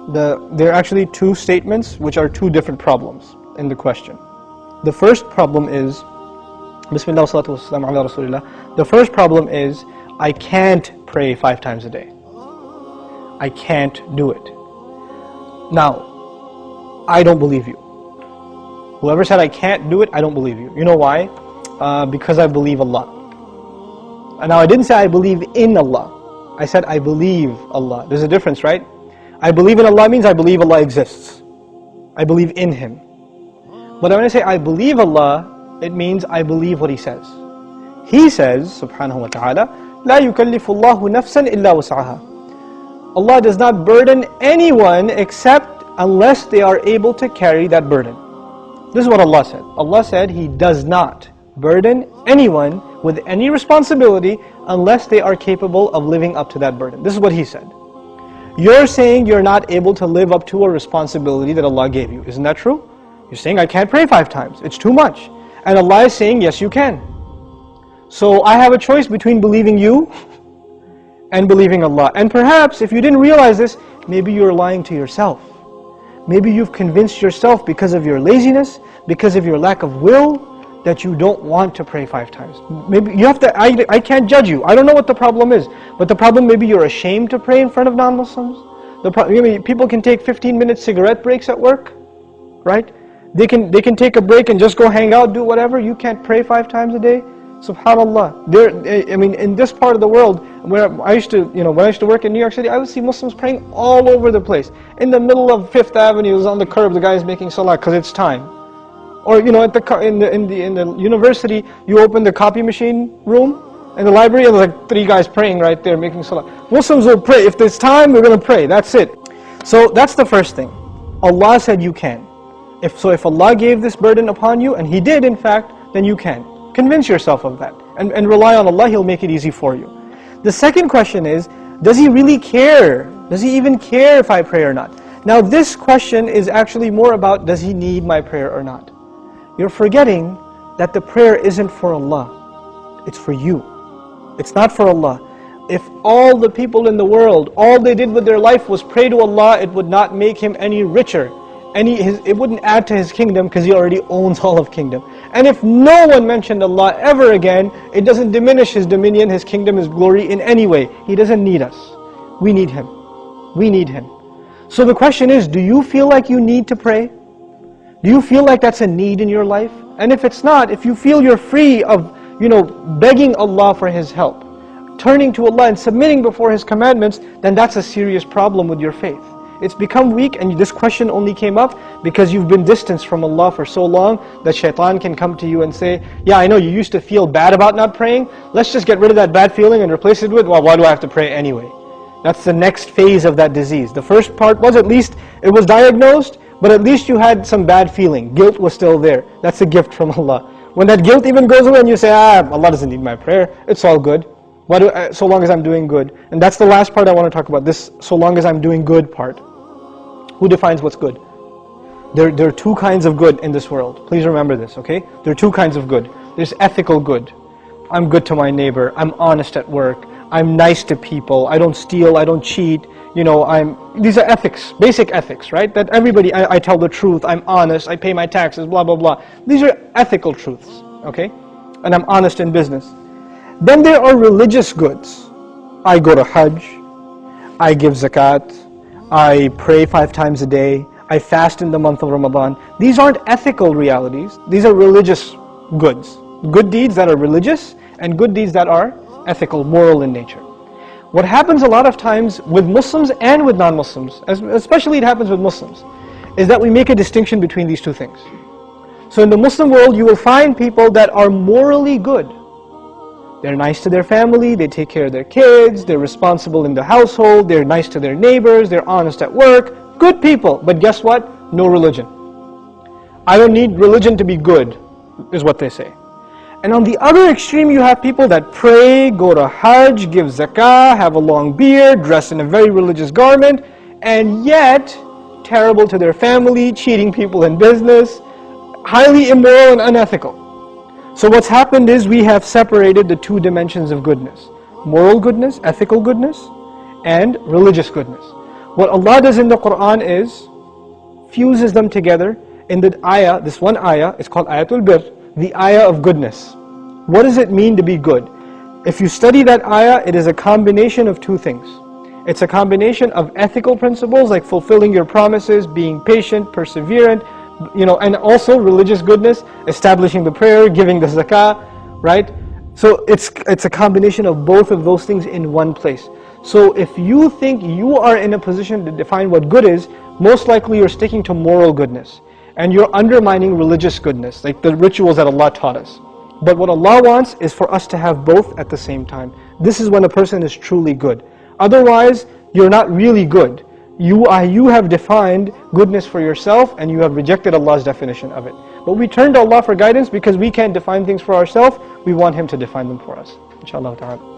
There are actually two statements which are two different problems in the question. The first problem is, Bismillah wa salatu wa salam ala Rasulillah. The first problem is, I can't pray 5 times a day. I can't do it. Now, I don't believe you. Whoever said I can't do it, I don't believe you. You know why? Because I believe Allah. And now I didn't say I believe in Allah. I said I believe Allah. There's a difference, right? I believe in Allah means I believe Allah exists. I believe in Him. But when I say I believe Allah, it means I believe what He says. He says, subhanahu wa ta'ala, لا يكلف الله نفسا إلا وسعها. Allah does not burden anyone except unless they are able to carry that burden. This is what Allah said. Allah said He does not burden anyone with any responsibility unless they are capable of living up to that burden. This is what He said. You're saying you're not able to live up to a responsibility that Allah gave you. Isn't that true? You're saying I can't pray 5 times. It's too much. And Allah is saying yes you can. So I have a choice between believing you and believing Allah. And perhaps if you didn't realize this, maybe you're lying to yourself. Maybe you've convinced yourself because of your laziness, because of your lack of will, that you don't want to pray 5 times. Maybe you have to, I can't judge you. I don't know what the problem is. But the problem, maybe you're ashamed to pray in front of non-Muslims. People can take 15-minute cigarette breaks at work, right? They can take a break and just go hang out, do whatever. You can't pray 5 times a day. SubhanAllah. In this part of the world, where when I used to work in New York City, I would see Muslims praying all over the place. In the middle of 5th Avenue, on the curb, the guy is making salah because it's time. Or in the university, you open the copy machine room in the library, and there's like 3 guys praying right there, making salah. Muslims will pray. If there's time, we're going to pray. That's it. So that's the first thing. Allah said you can. If Allah gave this burden upon you, and He did in fact, then you can. Convince yourself of that. And rely on Allah, He'll make it easy for you. The second question is, does He really care? Does He even care if I pray or not? Now this question is actually more about, does He need my prayer or not? You're forgetting that the prayer isn't for Allah. It's for you. It's not for Allah. If all the people in the world, all they did with their life was pray to Allah, it would not make Him any richer. It wouldn't add to His kingdom because He already owns all of kingdom. And if no one mentioned Allah ever again, it doesn't diminish His dominion, His kingdom, His glory in any way. He doesn't need us. We need Him. We need Him. So the question is, do you feel like you need to pray? Do you feel like that's a need in your life? And if it's not, if you feel you're free of, begging Allah for His help, turning to Allah and submitting before His commandments, then that's a serious problem with your faith. It's become weak, and this question only came up because you've been distanced from Allah for so long that shaitan can come to you and say, yeah, I know you used to feel bad about not praying, let's just get rid of that bad feeling and replace it with, well, why do I have to pray anyway? That's the next phase of that disease. The first part was, at least it was diagnosed, but at least you had some bad feeling. Guilt was still there. That's a gift from Allah. When that guilt even goes away and you say, Allah doesn't need my prayer, it's all good. So long as I'm doing good. And that's the last part I want to talk about, this so long as I'm doing good part. Who defines what's good? There are 2 kinds of good in this world. Please remember this, okay? There are 2 kinds of good. There's ethical good. I'm good to my neighbor. I'm honest at work. I'm nice to people. I don't steal. I don't cheat. These are ethics, basic ethics, right? That everybody, I tell the truth. I'm honest. I pay my taxes, blah, blah, blah. These are ethical truths, okay? And I'm honest in business. Then there are religious goods. I go to Hajj. I give zakat. I pray 5 times a day. I fast in the month of Ramadan. These aren't ethical realities. These are religious goods. Good deeds that are religious and good deeds that are ethical, moral in nature. What happens a lot of times with Muslims and with non-Muslims, especially it happens with Muslims, is that we make a distinction between these 2 things. So in the Muslim world, you will find people that are morally good. They're nice to their family, they take care of their kids, they're responsible in the household, they're nice to their neighbors, they're honest at work. Good people, but guess what? No religion. I don't need religion to be good, is what they say. And on the other extreme, you have people that pray, go to Hajj, give zakah, have a long beard, dress in a very religious garment, and yet terrible to their family, cheating people in business, highly immoral and unethical. So what's happened is we have separated the 2 dimensions of goodness. Moral goodness, ethical goodness, and religious goodness. What Allah does in the Quran is fuses them together in the ayah. This one ayah is called Ayatul Bir, the ayah of goodness. What does it mean to be good? If you study that ayah, it is a combination of two things. It's a combination of ethical principles like fulfilling your promises, being patient, perseverant, and also religious goodness, establishing the prayer, giving the zakah, right? So it's a combination of both of those things in one place. So if you think you are in a position to define what good is, most likely you're sticking to moral goodness. And you're undermining religious goodness, like the rituals that Allah taught us. But what Allah wants is for us to have both at the same time. This is when a person is truly good. Otherwise, you're not really good. You have defined goodness for yourself and you have rejected Allah's definition of it. But we turn to Allah for guidance because we can't define things for ourselves. We want Him to define them for us. Inshallah ta'ala.